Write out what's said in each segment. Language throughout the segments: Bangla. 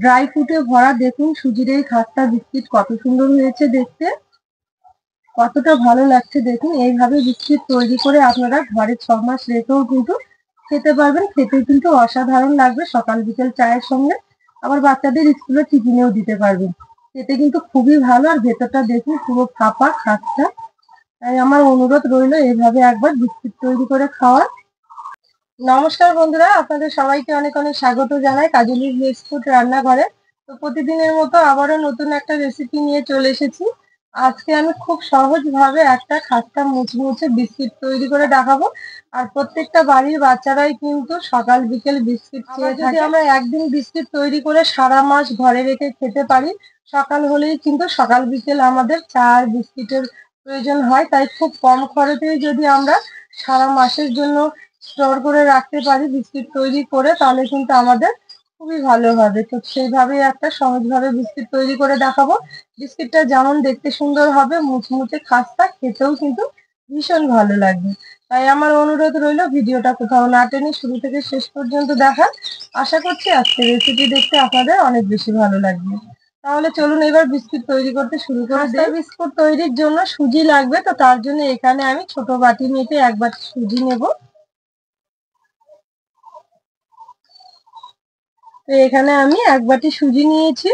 ড্রাই ফ্রুটে ভরা দেখুন সুজির এই খাস্তা বিস্কিট কত সুন্দর হয়েছে দেখতে, কতটা ভালো লাগছে দেখুন। এইভাবে বিস্কিট তৈরি করে আপনারা ঘরে 6 মাস রেখেও কিন্তু খেতে পারবেন, খেতে কিন্তু অসাধারণ লাগবে সকাল বিকেল চায়ের সঙ্গে। আবার বাচ্চাদের স্কুলে টিফিনেও দিতে পারবেন, খেতে কিন্তু খুবই ভালো। আর ভেতরটা দেখুন পুরো ফাঁপা খাস্তা। তাই আমার অনুরোধ রইল এইভাবে একবার বিস্কিট তৈরি করে খাওয়ার। নমস্কার বন্ধুরা, আপনাদের সবাইকে অনেক অনেক স্বাগত জানাই কাজলির বিস্কুট রান্নাঘরে। তো প্রতিদিনের মতো আবারও নতুন একটা রেসিপি নিয়ে চলে এসেছি। আজকে আমি খুব সহজভাবে একটা খাস্তা মুচমুচে বিস্কিট তৈরি করে দেখাবো। আর প্রত্যেকটা বাড়ির বাচ্চারাই কিন্তু সকাল বিকেল বিস্কিট চেয়ে থাকে। যদি আমরা একদিন বিস্কিট তৈরি করে সারা মাস ঘরে রেখে খেতে পারি, সকাল হলেই কিন্তু সকাল বিকেল আমাদের চা আর বিস্কিটের প্রয়োজন হয়। তাই খুব কম খরচেই যদি আমরা সারা মাসের জন্য স্টোর করে রাখতে পারি বিস্কিট তৈরি করে, তাহলে কিন্তু আমাদের খুবই ভালো হবে। তো সেইভাবেই একটা সহজভাবে বিস্কিট তৈরি করে দেখাবো। বিস্কিটটা যেমন দেখতে সুন্দর হবে, মুচমুচে খাস্তা, খেতেও কিন্তু ভীষণ ভালো লাগবে। তাই আমার অনুরোধ রইল ভিডিওটা কোথাও না টেনে শুরু থেকে শেষ পর্যন্ত দেখার। আশা করছি আজকের রেসিপি দেখতে আপনাদের অনেক বেশি ভালো লাগবে। তাহলে চলুন এবার বিস্কিট তৈরি করতে শুরু করে দিই। বিস্কুট তৈরির জন্য সুজি লাগবে, তো তার জন্য এখানে আমি ছোট বাটি মেপে 1 বাটি সুজি নেব। তো এখানে আমি 1 বাটি সুজি নিয়েছি,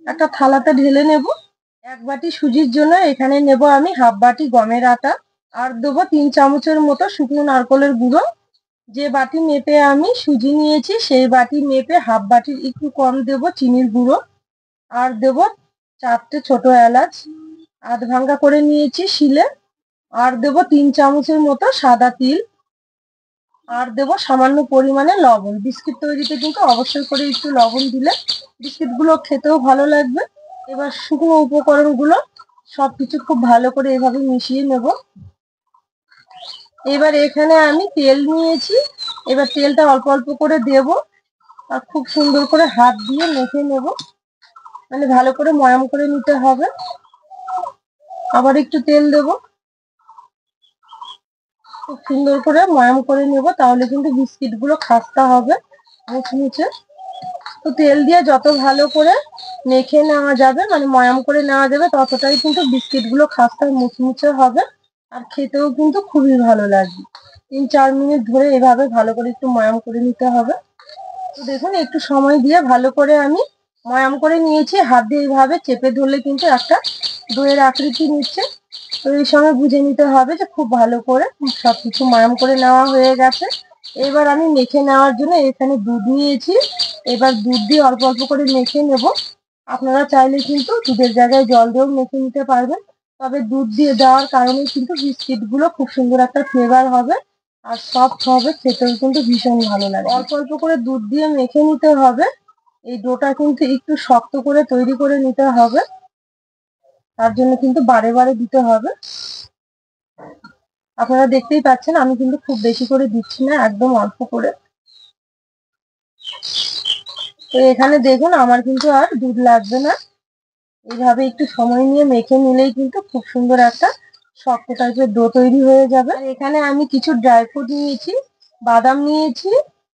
একটা থালাতে ঢেলে নেব। 1 বাটি সুজির জন্য এখানে নেব আমি হাফ বাটি গমের আটা, আর দেবো 3 চামচের মতো শুকনো নারকেলের গুঁড়ো। যে বাটি মেপে আমি সুজি নিয়েছি সেই বাটি মেপে হাফ বাটির একটু কম দেব চিনির গুঁড়ো, আর দেব 4টে ছোট এলাচ আধ ভাঙ্গা করে নিয়েছি শিলে, আর দেব 3 চামচের মতো সাদা তিল, আর দেবো সামান্য পরিমাণে লবণ। বিস্কিট তৈরিতে কিন্তু অবশ্যই করে একটু লবণ দিলে বিস্কিট গুলো খেতেও ভালো লাগবে। এবার শুকনো উপকরণগুলো সবকিছু খুব ভালো করে এভাবে মিশিয়ে নেব। এবার এখানে আমি তেল নিয়েছি, এবার তেলটা অল্প অল্প করে দেব, আর খুব সুন্দর করে হাত দিয়ে মেখে নেব, মানে ভালো করে ময়াম করে নিতে হবে। আবার একটু তেল দেব, খুব সুন্দর করে ময়াম করে নেব, তাহলে কিন্তু বিস্কিট গুলো খাস্তা হবে মুচমুচে। তো তেল দিয়ে যত ভালো করে মেখে নেওয়া যাবে, মানে ময়াম করে নেওয়া যাবে, ততটাই কিন্তু বিস্কিট গুলো খাস্তা মুচমুচে হবে, আর খেতেও কিন্তু খুবই ভালো লাগবে। 3-4 মিনিট ধরে এভাবে ভালো করে একটু ময়াম করে নিতে হবে। তো দেখুন একটু সময় দিয়ে ভালো করে আমি ময়াম করে নিয়েছি। হাত দিয়ে এইভাবে চেপে ধরলে কিন্তু একটা দইয়ের আকৃতি নিচ্ছে। তো এই সময় বুঝে নিতে হবে যে খুব ভালো করে সবকিছু ময়াম করে নেওয়া হয়ে গেছে। এবার আমি মেখে নেওয়ার জন্য এখানে দুধ নিয়েছি, এবার দুধ দিয়ে অল্প অল্প করে মেখে নেব। আপনারা চাইলে কিন্তু দুধের জায়গায় জল দিয়েও মেখে নিতে পারবেন, তবে দুধ দিয়ে দেওয়ার কারণে কিন্তু বিস্কিট গুলো খুব সুন্দর একটা ফ্লেভার হবে, আর সফট হবে, খেতেও কিন্তু ভীষণ ভালো লাগে। অল্প অল্প করে দুধ দিয়ে মেখে নিতে হবে। এই ডোটা কিন্তু একটু শক্ত করে তৈরি করে নিতে হবে, তার জন্য কিন্তু বারে বারে দিতে হবে। আপনারা দেখতেই পাচ্ছেন আমি কিন্তু খুব বেশি করে দিচ্ছি না, একদম অল্প করে। তো এখানে দেখুন আমার কিন্তু আর দুধ লাগবে না। এইভাবে একটু সময় নিয়ে মেখে নিলেই কিন্তু খুব সুন্দর একটা শক্ত টাইপের ডো তৈরি হয়ে যাবে। আর এখানে আমি কিছু ড্রাই ফ্রুট নিয়েছি, বাদাম নিয়েছি,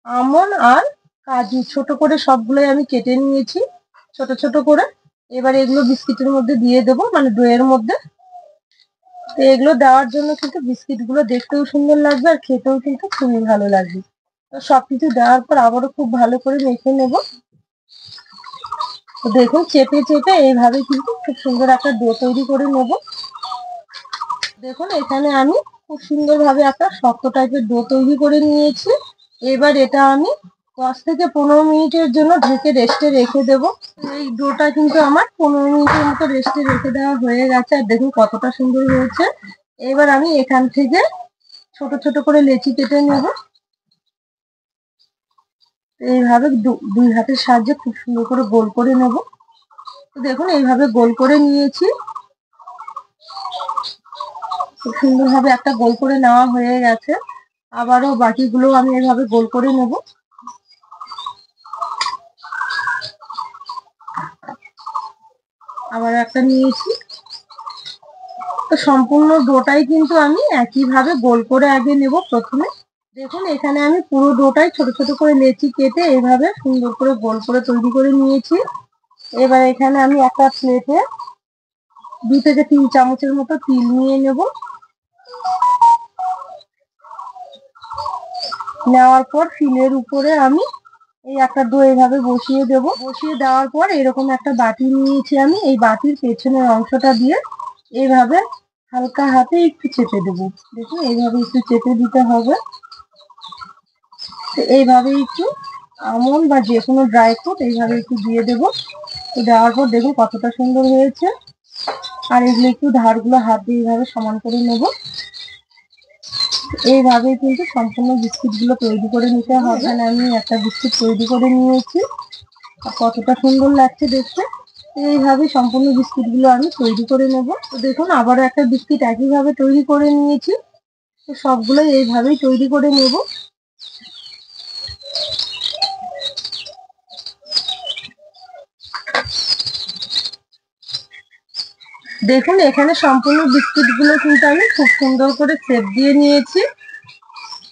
আমন্ড আর কাজু, ছোট করে সবগুলোই আমি কেটে নিয়েছি ছোট ছোট করে। এবার এগুলো বিস্কিটের মধ্যে দিয়ে দেবো, মানে ডোয়ের মধ্যে। তো এগুলো দেওয়ার জন্য কিন্তু বিস্কিট গুলো দেখতেও সুন্দর লাগবে, আর খেতেও কিন্তু খুবই ভালো লাগবে। তো সবকিছু দেওয়ার পর আবারও খুব ভালো করে মেখে নেব। তো দেখুন চেপে চেপে এইভাবে কিন্তু খুব সুন্দর একটা ডো তৈরি করে নেব। দেখুন এখানে আমি খুব সুন্দর ভাবে একটা শক্ত টাইপের ডো তৈরি করে নিয়েছি। এবার এটা আমি 10 থেকে 15 মিনিটের জন্য ঢেকে রেস্টে রেখে দেব। এই ডোটা কিন্তু আমার 15 মিনিটের মতো রেস্টে রেখে দেওয়া হয়ে গেছে, আর দেখুন কতটা সুন্দর হয়েছে। এবার আমি এখান থেকে ছোট ছোট করে লেচি কেটে নেব। এইভাবে দুই হাতের সাহায্যে খুব সুন্দর করে গোল করে নেব। তো দেখুন এইভাবে গোল করে নিয়েছি, খুব সুন্দর ভাবে একটা গোল করে নেওয়া হয়ে গেছে। আবারও বাকিগুলো আমি এভাবে গোল করে নেব। আবার একটা নিয়েছি। তো সম্পূর্ণ ডোটাই কিন্তু আমি একইভাবে গোল করে আগে নেব প্রথমে, দেখুন এখানে আমি পুরো ডোটাই ছোট ছোট করে লেচি কেটে এভাবে সুন্দর করে গোল করে তৈরি করে নিয়েছি। এবার এখানে আমি একটা প্লেটে 2 থেকে 3 চামচের মতো তিল নিয়ে নেব। নেওয়ার পর তিলের উপরে আমি এই একটা ডো এভাবে বসিয়ে দেব। বসিয়ে দেওয়ার পর এরকম একটা বাটি নিয়েছি আমি, এই বাটির পেছনের অংশটা দিয়ে এইভাবে হালকা হাতে একটু চেপে দেবো। দেখুন এইভাবে একটু চেপে দিতে হবে। তো এইভাবে একটু আমন্ড বা যে কোনো ড্রাই ফ্রুট এইভাবে একটু দিয়ে দেবো। তো দেওয়ার পর দেখুন কতটা সুন্দর হয়েছে। আর এগুলো একটু ধারগুলো হাত দিয়ে এইভাবে সমান করে নেব। এইভাবে কিন্তু সম্পূর্ণ বিস্কিট গুলো তৈরি করে নিতে হবে। এখানে আমি একটা বিস্কিট তৈরি করে নিয়েছি, আর কতটা সুন্দর লাগছে দেখতে। এইভাবে সম্পূর্ণ বিস্কিট গুলো আমি তৈরি করে নেব। তো দেখুন আবারও একটা বিস্কিট একইভাবে তৈরি করে নিয়েছি। তো সবগুলোই এইভাবেই তৈরি করে নেব। দেখুন এখানে সম্পূর্ণ বিস্কিট গুলো কিন্তু আমি খুব সুন্দর করে শেপ দিয়ে নিয়েছি।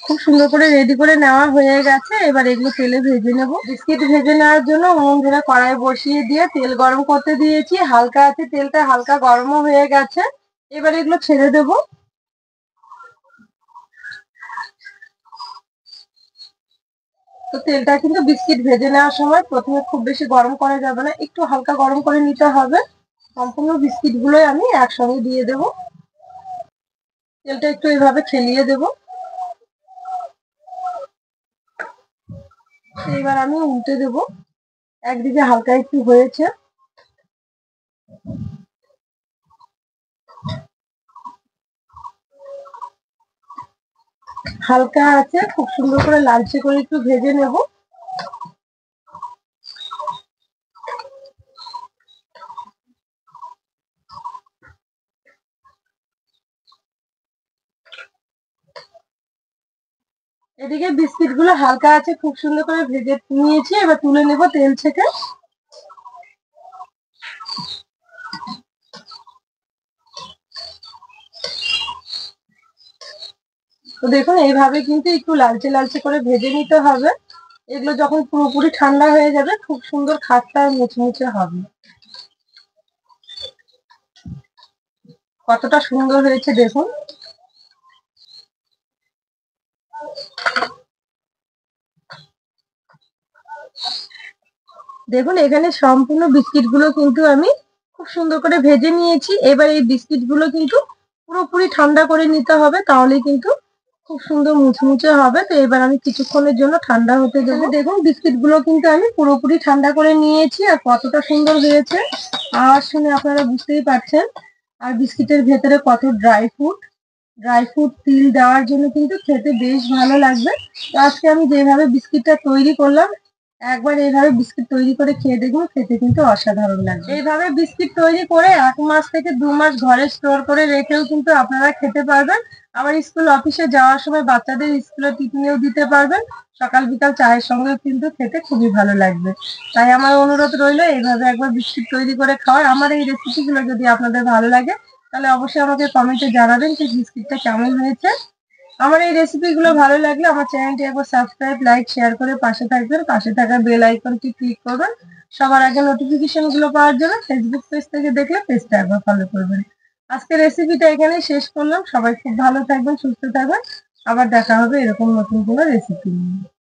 খুব সুন্দর করে রেডি করে নেওয়া হয়ে গেছে। এবার এগুলো তেলে ভেজে নেব। বিস্কিট ভেজে নেওয়ার জন্য উনুন ধরে কড়াই বসিয়ে দিয়ে তেল গরম করতে দিয়েছি। হালকা আছে, তেলটা হালকা গরমও হয়ে গেছে। এবার এগুলো ছেড়ে দেব। তো তেলটা কিন্তু বিস্কিট ভেজে নেওয়ার সময় প্রথমে খুব বেশি গরম করা যাবে না, একটু হালকা গরম করে নিতে হবে। সম্পূর্ণ বিস্কিট গুলোই আমি একসঙ্গে দিয়ে দেব। তেলটা একটু এইভাবে খেলিয়ে দেব। এবার আমি উল্টে দেব। একদিকে হালকা একটু হয়েছে। হালকা আছে, খুব সুন্দর করে লালচে করে একটু ভেজে নেব। এদিকে বিস্কিট গুলো হালকা আছে, খুব সুন্দর করে ভেজে নিয়েছি। এবার তুলে নেব তেল থেকে। তো দেখুন এইভাবে কিন্তু একটু লালচে লালচে করে ভেজে নিতে হবে। এগুলো যখন পুরোপুরি ঠান্ডা হয়ে যাবে খুব সুন্দর খাস্তা আর মুচমুচে হবে। কতটা সুন্দর হয়েছে দেখুন। দেখুন এখানে সম্পূর্ণ বিস্কিট গুলো কিন্তু আমি খুব সুন্দর করে ভেজে নিয়েছি। এবার এই বিস্কিট গুলো কিন্তু পুরোপুরি ঠান্ডা করে নিতে হবে, তাহলে কিন্তু খুব সুন্দর মুচমুচে হবে। তো এবার আমি কিছুক্ষণের জন্য ঠান্ডা হতে দেবো। দেখুন বিস্কিট গুলো কিন্তু আমি পুরোপুরি ঠান্ডা করে নিয়েছি, আর কতটা সুন্দর হয়েছে আওয়াজ শুনে আপনারা বুঝতেই পারছেন। আর বিস্কিটের ভেতরে কত ড্রাই ফ্রুট তিল দেওয়ার জন্য কিন্তু খেতে বেশ ভালো লাগবে। তো আজকে আমি যেভাবে বিস্কিটটা তৈরি করলাম, একবার এইভাবে বিস্কিট তৈরি করে খেয়ে দেখুন, খেতে কিন্তু অসাধারণ লাগবে। এইভাবে বিস্কিট তৈরি করে 1 মাস থেকে 2 মাস ঘরে স্টোর করে রেখেও কিন্তু আপনারা খেতে পারবেন। আবার স্কুল অফিসে যাওয়ার সময় বাচ্চাদের স্কুলে টিফিনেও দিতে পারবেন। সকাল বিকাল চায়ের সঙ্গেও কিন্তু খেতে খুবই ভালো লাগবে। তাই আমার অনুরোধ রইল এইভাবে একবার বিস্কিট তৈরি করে খাওয়ার। আমার এই রেসিপিগুলো যদি আপনাদের ভালো লাগে তাহলে অবশ্যই আমাকে কমেন্টে জানাবেন যে বিস্কিটটা কেমন হয়েছে। আমার এই রেসিপিগুলো ভালো লাগলে আমার চ্যানেলটি একবার সাবস্ক্রাইব, লাইক, শেয়ার করে পাশে থাকবেন। পাশে থাকা বেল আইকনটি ক্লিক করবেন সবার আগে নোটিফিকেশন গুলো পাওয়ার জন্য। ফেসবুক পেজ থেকে দেখলে পেজটা একবার ফলো করবেন। আজকে রেসিপিটা এখানেই শেষ করলাম। সবাই খুব ভালো থাকবেন, সুস্থ থাকবেন। আবার দেখা হবে এরকম নতুন কোনো রেসিপি নিয়ে।